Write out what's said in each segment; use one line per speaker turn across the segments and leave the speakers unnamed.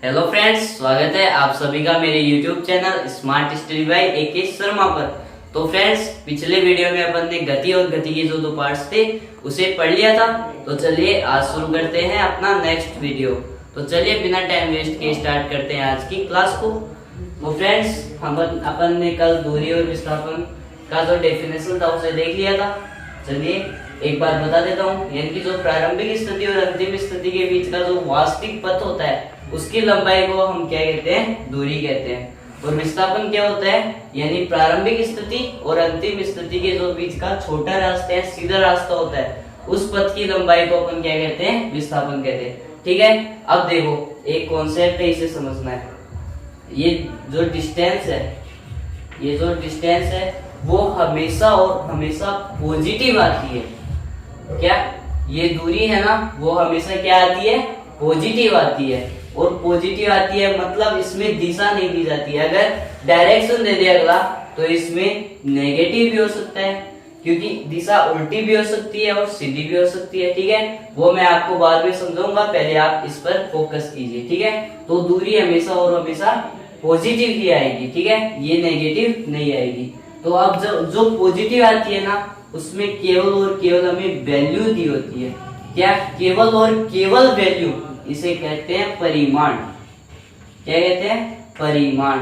Hello friends, स्वागत है आप सभी का मेरे YouTube channel smart study bye AK Sharma पर। तो फ्रेंड्स, पिछले वीडियो में अपन ने गति और गति के जो दो पार्ट्स थे उसे पढ़ लिया था। तो चलिए आज शुरू करते हैं अपना नेक्स्ट वीडियो। तो चलिए बिना टाइम वेस्ट किए स्टार्ट करते हैं आज की क्लास को। तो फ्रेंड्स, अपन ने कल दूरी और विस्थापन का जो डेफिनेशन था उसे देख लिया था। चलिए एक बात बता देता हूँ, यानी कि जो प्रारंभिक स्थिति और अंतिम स्थिति के बीच का जो वास्तविक पथ होता है उसकी लंबाई को हम क्या कहते हैं? दूरी कहते हैं। और विस्थापन क्या होता है? यानी प्रारंभिक स्थिति और अंतिम स्थिति के जो बीच का छोटा रास्ता है, सीधा रास्ता होता है, उस पथ की लंबाई को अपन क्या कहते हैं? विस्थापन कहते हैं। ठीक है, अब देखो एक कॉन्सेप्ट है, इसे समझना है। ये जो डिस्टेंस है वो हमेशा और हमेशा पॉजिटिव आती है। क्या ये दूरी है ना, वो हमेशा क्या आती है? पॉजिटिव आती है। और पॉजिटिव आती है मतलब इसमें दिशा नहीं दी जाती है। अगर डायरेक्शन दे दिया अगला तो इसमें नेगेटिव भी हो सकता है, क्योंकि दिशा उल्टी भी हो सकती है और सीधी भी हो सकती है। ठीक है, वो मैं आपको बाद में समझाऊंगा, पहले आप इस पर फोकस कीजिए। ठीक है, तो दूरी हमेशा और हमेशा पॉजिटिव ही आएगी। ठीक है, ये नेगेटिव नहीं आएगी। तो अब जो पॉजिटिव आती है ना, उसमें केवल और केवल हमें वैल्यू दी होती है। क्या? केवल और केवल वैल्यू, इसे कहते हैं परिमाण। क्या कहते हैं? परिमाण।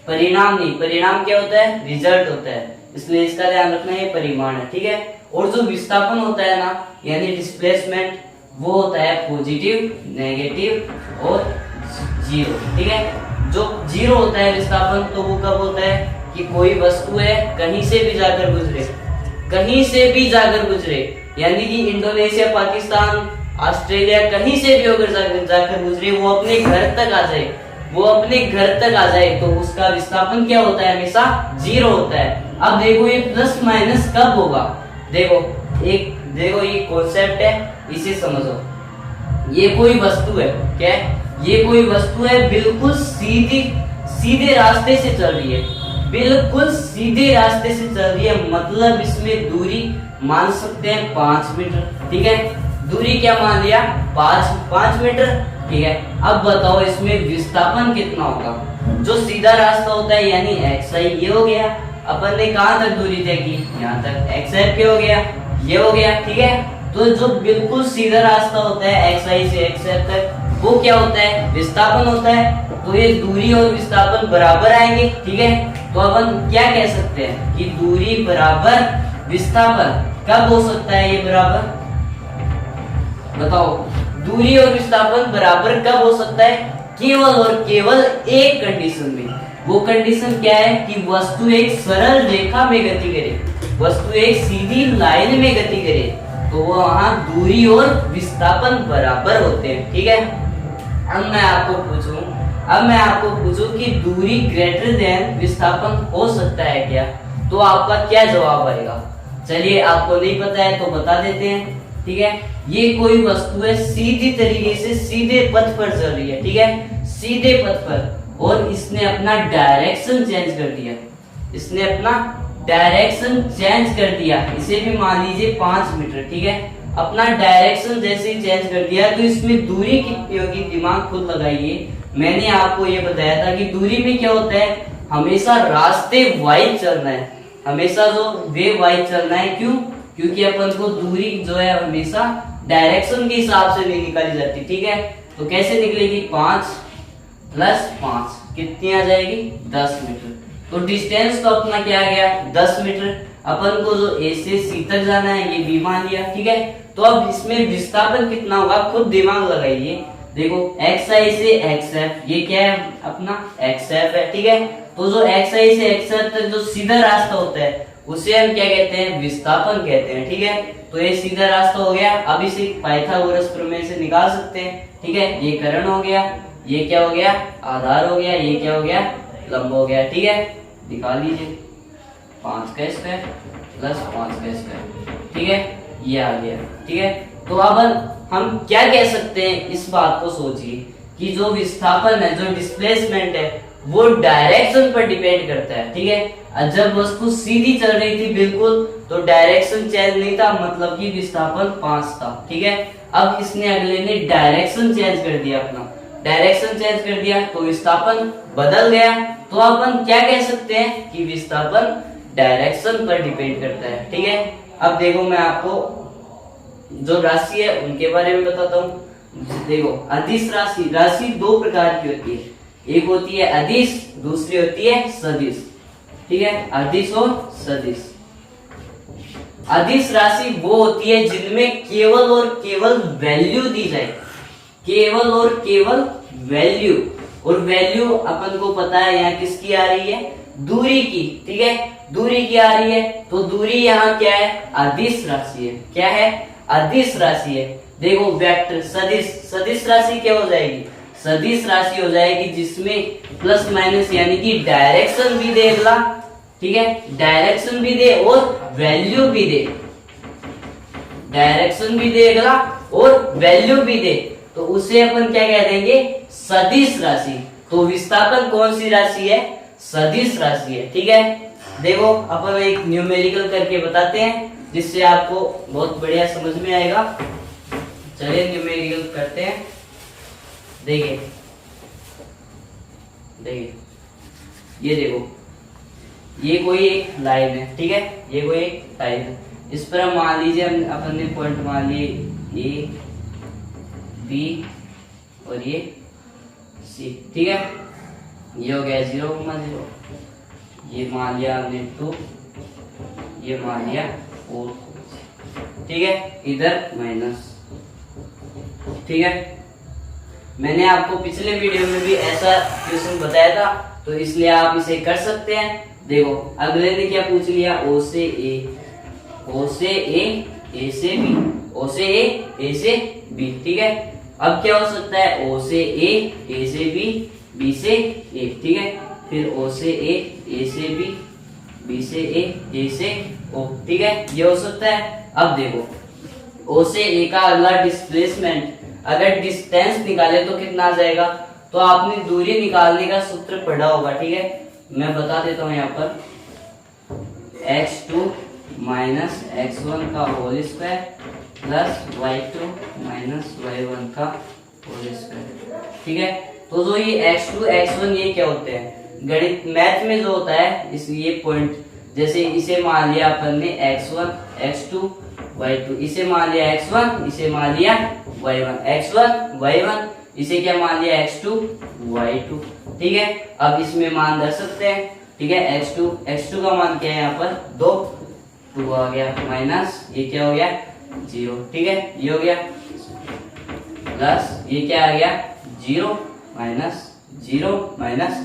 परिणाम नहीं, परिणाम क्या होता है? रिजल्ट होता है, इसलिए इसका ध्यान रखना, ये परिमाण है। ठीक है, और जो विस्थापन होता है ना, यानी डिस्प्लेसमेंट, वो होता है पॉजिटिव, नेगेटिव और जीरो। ठीक है, जो जीरो होता है विस्थापन, तो वो कब होता है? कि कोई वस्तु है कहीं से भी जाकर गुजरे, कहीं से भी जाकर गुजरे, यानी कि इंडोनेशिया, पाकिस्तान, ऑस्ट्रेलिया, कहीं से भी होकर जाकर गुजरे, वो अपने घर तक आ जाए, वो अपने घर तक आ जाए, तो उसका विस्थापन क्या होता है? हमेशा जीरो होता है। अब देखो ये प्लस माइनस कब होगा? देखो ये कॉन्सेप्ट है, इसे समझो। ये कोई वस्तु है, क्या? ये कोई वस्तु है, बिल्कुल सीधे रास्ते से चल रही है, बिल्कुल सीधे रास्ते से चल रही है, मतलब इसमें दूरी मान सकते हैं 5 मीटर। ठीक है, दूरी क्या मान लिया? 5 मीटर। ठीक है, अब बताओ इसमें विस्थापन कितना होगा? जो सीधा रास्ता होता है यानी xi, ये हो गया। अपन ने कहां तक दूरी तय की? यहाँ तक। xf क्या हो गया? ये हो गया। ठीक है, तो जो बिल्कुल सीधा रास्ता होता है xi से xf तक, वो क्या होता है? विस्थापन होता है। तो ये दूरी और विस्थापन बराबर आएंगे। ठीक है, तो अपन क्या कह सकते हैं कि दूरी बराबर विस्थापन कब हो सकता है? ये बराबर, बताओ, दूरी और विस्थापन बराबर कब हो सकता है? केवल और केवल एक कंडीशन में। वो कंडीशन क्या है? कि वस्तु एक सरल रेखा में गति करे, वस्तु एक सीधी लाइन में गति करे, तो वहां दूरी और विस्थापन बराबर होते हैं। ठीक है, अब मैं आपको पूछूं कि दूरी ग्रेटर देन विस्थापन हो सकता है क्या? तो आपका क्या जवाब आएगा? चलिए, आपको नहीं पता है तो बता देते हैं। ठीक है, ये कोई वस्तु है, सीधी तरीके से सीधे पथ पर चल रही है। ठीक है, सीधे पथ पर, और इसने अपना डायरेक्शन चेंज कर दिया, इसने अपना डायरेक्शन चेंज कर दिया। इसे भी मान लीजिए 5 मीटर। ठीक है, अपना डायरेक्शन जैसे ही चेंज कर दिया, तो इसमें दूरी कितनी होगी? दिमाग खुद लगाइए। मैंने आपको ये बताया था कि दूरी में क्या होता है? हमेशा रास्ते वाइज चलना है, हमेशा जो वे वाइज चलना है। क्यों? क्योंकि अपन को दूरी जो है हमेशा डायरेक्शन के हिसाब से नहीं निकाली जाती। ठीक है, तो कैसे निकलेगी? 5 + 5 कितनी आ जाएगी? 10 मीटर। तो डिस्टेंस तो अपना क्या आ गया? 10 मीटर। अपन को जो A से C तक जाना है ये B मान लिया। ठीक है, तो अब इसमें विस्थापन कितना होगा? खुद दिमाग लगाइए। देखो xi से xf, ये क्या है? अपना xf है। ठीक है, तो जो xi से xf तक जो सीधा रास्ता होता है उसे हम क्या कहते हैं? विस्थापन कहते हैं। ठीक है, तो ये सीधा रास्ता हो गया। अब इसे पाइथागोरस प्रमेय से निकाल सकते हैं। ठीक है, ये कर्ण हो गया, ये क्या हो गया? आधार हो गया, ये क्या हो गया? लंब हो गया। ठीक है, निकाल लीजिए। 5 का स्क्वायर + 5 का स्क्वायर। ठीक है, ये आ गया। ठीक है, तो अब हम क्या कह सकते हैं? इस बात को सोचिए कि जो विस्थापन है, जो डिस्प्लेसमेंट है, वो डायरेक्शन पर डिपेंड करता है। ठीक है, जब वस्तु सीधी चल रही थी बिल्कुल, तो डायरेक्शन चेंज नहीं था, मतलब कि विस्थापन 5 था। ठीक है, अब इसने अगले ने डायरेक्शन चेंज कर दिया अपना, डायरेक्शन चेंज कर दिया तो विस्थापन बदल गया। तो अपन क्या कह सकते हैं कि विस्थापन डायरेक्शन पर डिपेंड करता है। ठीक है, अब देखो मैं आपको जो राशि है उनके बारे में बताता हूँ। देखो अदिश राशि, राशि दो प्रकार की होती है, एक होती है अदिश, दूसरी होती है सदिश। ठीक है, अदिश और सदिश। अदिश राशि वो होती है जिनमें केवल और केवल वैल्यू दी जाए, केवल और केवल वैल्यू। और वैल्यू अपन को पता है यहाँ किसकी आ रही है, दूरी की। ठीक है, दूरी की आ रही है, तो दूरी यहाँ क्या है, अदिश राशि है। क्या है, अदिश राशि है। देखो वेक्टर सदिश, सदिश राशि क्या हो जाएगी, सदिश राशि हो जाएगी जिसमें प्लस माइनस यानी कि डायरेक्शन भी दे अगला। ठीक है, डायरेक्शन भी दे और वैल्यू भी दे, डायरेक्शन भी दे अगला और वैल्यू भी दे, तो उसे अपन क्या कह देंगे, सदिश राशि। तो विस्थापन कौन सी राशि है, सदिश राशि है। ठीक है, देखो अपन एक न्यूमेरिकल करके बताते हैं जिससे आपको बहुत बढ़िया समझ में आएगा। चलिए न्यूमेरिकल करते हैं। देखिए देखिए ये देखो, ये कोई एक लाइन है। ठीक है, ये कोई एक लाइन है, इस पर हम मान लीजिए अपन ने पॉइंट मान लिए ए बी और ये सी। ठीक है, ये हो गया 0,0, ये मान लिया हमने 2, ये मान लिया 4। ठीक है, इधर माइनस। ठीक है, मैंने आपको पिछले वीडियो में भी ऐसा क्वेश्चन बताया था, तो इसलिए आप इसे कर सकते हैं। देखो अगले ने क्या पूछ लिया, ओ से ए, ओ से ए, ए से बी, ओ से ए से बी। ठीक है, अब क्या हो सकता है, ओ से ए से बी से ए। ठीक है, फिर ओ से ए से बी से ए से ओ। ठीक है, ये हो सकता है। अब देखो ओ से ए का अगला डिस्प्लेसमेंट, अगर डिस्टेंस निकाले तो कितना आ जाएगा, तो आपने दूरी निकालने का सूत्र पढ़ा होगा। ठीक है, मैं बता देता हूँ यहाँ पर, x2 माइनस x1 का whole square plus y2 minus y1 का होल स्क्वायर। ठीक है, तो जो ये x2 x1 ये क्या होते हैं, गणित मैथ में जो होता है, इस ये पॉइंट, जैसे इसे मान लिया अपन ने x1 x2 y2, इसे मान लिया x1, इसे मान लिया y1, x1 y1, इसे क्या मान लिया x2 y2। ठीक है, अब इसमें मान दे सकते हैं। ठीक है, x2 का मान क्या है यहाँ पर 2 आ गया, माइनस ये क्या हो गया 0। ठीक है, ये हो गया प्लस ये क्या आ गया 0 माइनस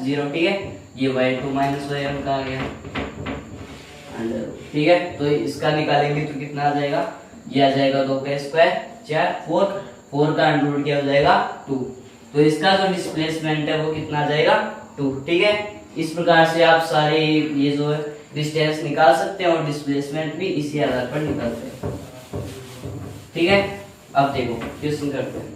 0। ठीक है, ये y2 माइनस y1 का आ गया अंडर। ठीक है, तो इसका निकालेंगे तो कितना आ जाएगा, ये आ जाएगा 2 का स्क्वायर 4, 4 का अंडर रूट क्या हो जाएगा 2। तो इसका जो डिस्प्लेसमेंट है वो कितना आ जाएगा 2। ठीक है, इस प्रकार से आप सारे ये जो है डिस्टेंस निकाल सकते हैं और डिस्प्लेसमेंट भी इसी आधार पर निकालते हैं। ठीक है, अब देखो क्वेश्चन करते हैं।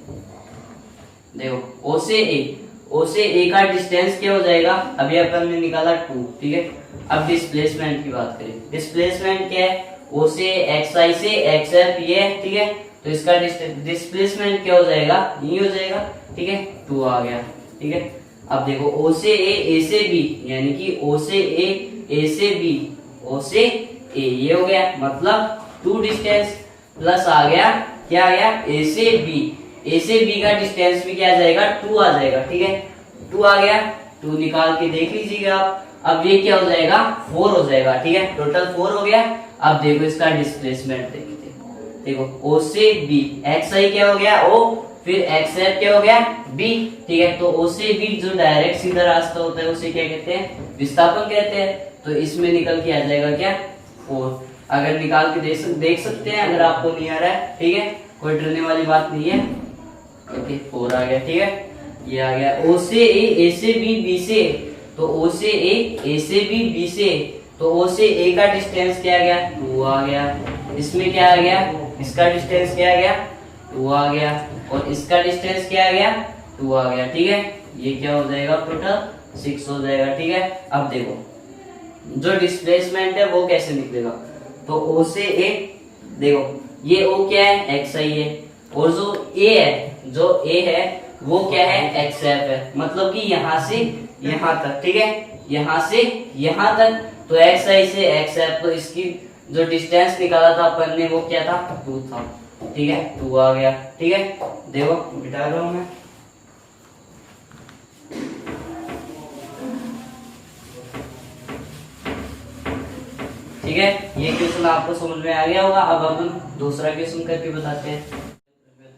देखो ओ से ए का डिस्टेंस क्या हो जाएगा, अभी अपन ने निकाला 2। ठीक है, अब डिस्प्लेसमेंट की बात करें, डिस्प्लेसमेंट क्या है, ओ से xi से xf ये है। ठीक है, तो इसका डिस्प्लेसमेंट क्या हो जाएगा, ये हो जाएगा। ठीक है, 2 आ गया। ठीक है, अब देखो ओ से ए से बी, यानी कि ओ से ए से बी, ओ से ए ये हो गया, मतलब 2 डिस्टेंस प्लस आ गया क्या आ गया ए से बी का डिस्टेंस भी क्या आ जाएगा 2 आ जाएगा। ठीक है, 2 आ गया, 2 निकाल के देख लीजिएगा आप। अब ये क्या हो जाएगा 4 हो जाएगा। ठीक है, टोटल 4 हो गया। अब देखो इसका डिस्प्लेसमेंट देखो ओ से बी, xi क्या हो गया o, फिर xf क्या हो गया b। ठीक है, तो o से b जो डायरेक्ट सीधा रास्ता होता है उसे क्या कहते हैं, विस्थापन कहते हैं। तो इसमें निकल के आ जाएगा क्या 4। अगर निकाल के देख सकते हैं अगर आपको नहीं आ रहा है। ठीक है, कोई डरने वाली बात नहीं है। ओके, 4 आ गया। ठीक है, ये आ गया o से a से b से, तो o से a से b से, तो o से a का डिस्टेंस क्या आ गया 2 आ गया। इसमें क्या आ गया, इसका डिस्टेंस क्या आ गया 2 आ गया, और इसका डिस्टेंस क्या आ गया 2 आ गया। ठीक है, ये क्या हो जाएगा टोटल 6 हो जाएगा। ठीक है, अब देखो जो डिस्प्लेसमेंट है वो कैसे निकलेगा, तो O से A, देखो ये O क्या है xi है, और जो A है वो क्या है, एक्स एफ है, मतलब कि यहाँ से यहाँ तक, ठीक है, यहाँ से यहाँ तक। तो एक्स आई से एक्स एफ, तो इसकी जो डिस्टेंस निकाला था अपन ने वो क्या था, 2 था, ठीक है, 2 आ गया, ठीक है। देखो मिटा रहा हूं मैं, ठीक है। ये क्वेश्चन आपको समझ में आ गया होगा। अब अपन दूसरा क्वेश्चन करके बताते हैं,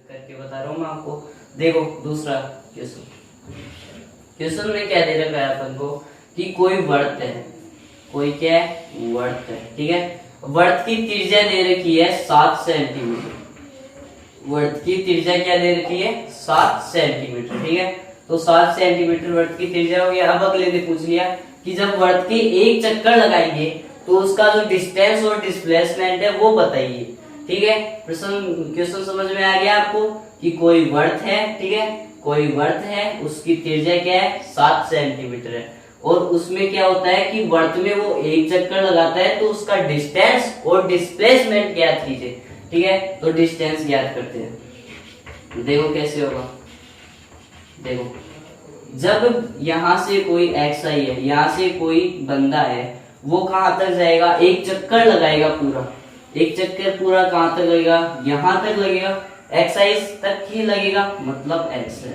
करके बता रहा हूँ मैं आपको। देखो दूसरा क्वेश्चन, क्वेश्चन में क्या दे रखा है अपन को कि कोई वर्त है, कोई क्या है, वर्त है, ठीक है। वर्त की त्रिज्या दे रखी है 7 सेंटीमीटर, वर्त की त्रिज्या क्या दे रखी है, 7 सेंटीमीटर, ठीक है। तो 7 सेंटीमीटर वर्त की त्रिज्या हो गया। अब अगले ने पूछ लिया कि जब वर्त के एक चक्कर लगाएंगे तो उसका जो डिस्टेंस और डिस्प्लेसमेंट है वो बताइए, ठीक है। क्वेश्चन समझ में आ गया आपको कि कोई वर्त है, ठीक है, कोई वर्त है, उसकी त्रिज्या क्या है, 7 सेंटीमीटर है, और उसमें क्या होता है कि वर्त में वो एक चक्कर लगाता है तो उसका डिस्टेंस और डिस्प्लेसमेंट ज्ञात कीजिए, ठीक है। तो डिस्टेंस ज्ञात करते हैं, देखो कैसे होगा। देखो जब यहाँ से कोई एक्स आई है, यहाँ से कोई बंदा है, वो कहाँ तक जाएगा, एक चक्कर लगाएगा पूरा, एक चक्कर पूरा कहाँ तक लगेगा, यहाँ तक लगेगा, एक्स आई तक ही लगेगा, मतलब एक्स है,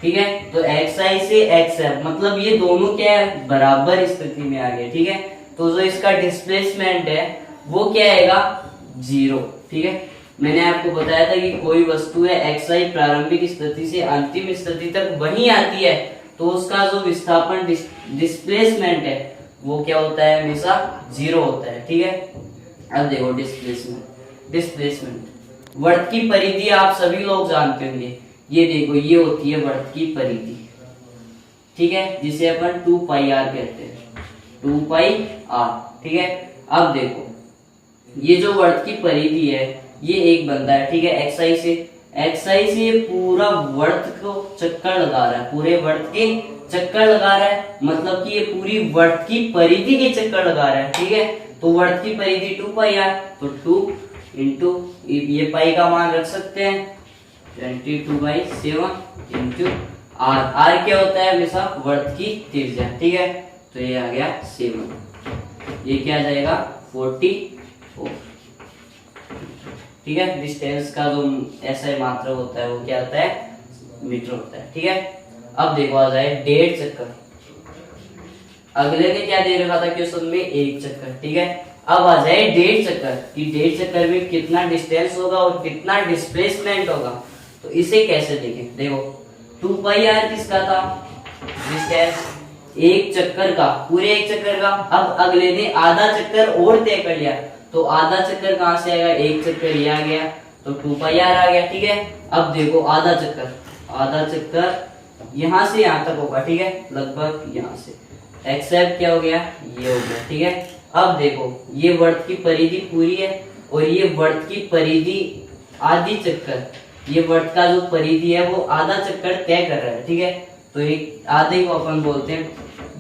ठीक है। तो एक्स आई से एक्स है, मतलब ये दोनों क्या है, बराबर स्थिति में आ गए, ठीक है। तो जो इसका डिस्प्लेसमेंट है वो क्या आएगा, 0, ठीक है। मैंने आपको बताया था कि कोई वस्तु है एक्स आई प्रारंभिक स्थिति से अंतिम स्थिति तक वहीं आती है, तो उसका जो विस्थापन डिस्प्लेसमेंट है वो क्या होता है, हमेशा 0 होता है, ठीक है। अब देखो डिस्प्लेसमेंट, डिस्प्लेसमेंट वर्त की परिधि आप सभी लोग जानते होंगे। ये देखो ये होती है वर्त की परिधि, ठीक है, जिसे अपन 2 पाई आर कहते हैं, 2 पाई आर, ठीक है। अब देखो ये जो वर्त की परिधि है, ये एक बंदा है, ठीक है, एक्स आई से ये पूरा वर्त को चक्कर लगा रहा है, पूरे वर्त के चक्कर लगा रहा है, मतलब कि ये पूरी वर्त की परिधि के चक्कर लगा रहा है, ठीक है। तो वर्त की परिधि 2 पाई आर, तो 2 इंटू ये पाई का मान रख सकते हैं 22/7 इंटू आर। आर क्या होता है, हमेशा वर्त की त्रिज्या, ठीक है। तो ये आ गया 7, ये क्या आ जाएगा 44, ठीक है। डिस्टेंस का जो ऐसा मात्रा होता है वो क्या होता है, मीटर होता है, ठीक है। अब देखो आ जाए 1.5 चक्कर, अगले ने क्या दे रखा था क्वेश्चन में, 1 चक्कर, ठीक है। अब आ जाए 1.5 चक्कर कि 1.5 चक्कर में कितना डिस्टेंस होगा और कितना डिस्प्लेसमेंट होगा। तो इसे कैसे देखें, देखो 2 पाई आर किसका था, डिस्टेंस एक चक्कर का, पूरे एक चक्कर का। अब अगले ने आधा चक्कर और तय कर लिया, तो आधा चक्कर कहां से आएगा, एक चक्कर ये आ गया, तो 2 पाई आर आ गया, ठीक है। अब देखो आधा चक्कर, आधा चक्कर यहां से यहां तक होगा, ठीक है, लगभग यहां से, एक्सेप्ट क्या हो गया, ये हो गया, ठीक है। अब देखो ये वर्त की परिधि पूरी है और ये वर्त की परिधि आधी चक्कर, ये वर्त का जो परिधि है वो आधा चक्कर तय कर रहा है, ठीक है। तो एक आधे को अपन बोलते हैं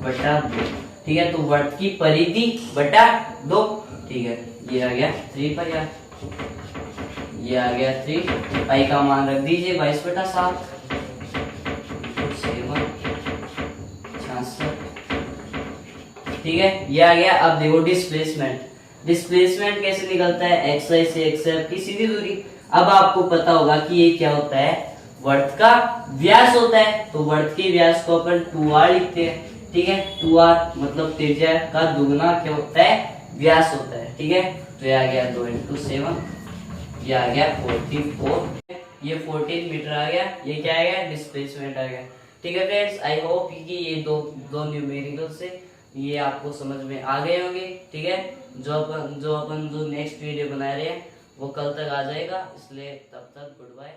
बटा 2, ठीक है। तो वर्त की परिधि बटा 2, ठीक है। ये आ गया 3 पाई आर, ये आ गया 3 पाई का मान रख दीजिए 22/7, ठीक है, ये आ गया। अब देखो डिस्प्लेसमेंट, डिस्प्लेसमेंट कैसे निकलता है, एक्स आई से एक्स एफ की सीधी दूरी। अब आपको पता होगा कि ये क्या होता है, वर्त का व्यास होता है, तो वर्त के व्यास को अपन 2r लिखते हैं, ठीक है। 2r मतलब त्रिज्या का दुगना क्या होता है, व्यास होता है, ठीक है। तो ये आ गया 2 × 7, ये आ गया 44, ये 14 मीटर आ गया, ये क्या आ गया, डिस्प्लेसमेंट आ गया, ठीक है फ्रेंड्स। आई होप कि ये दो न्यूमेरिकल से ये आपको समझ में आ गए होंगे, ठीक है। जो अपन नेक्स्ट वीडियो बना रहे हैं वो कल तक आ जाएगा, इसलिए तब तक गुड बाय।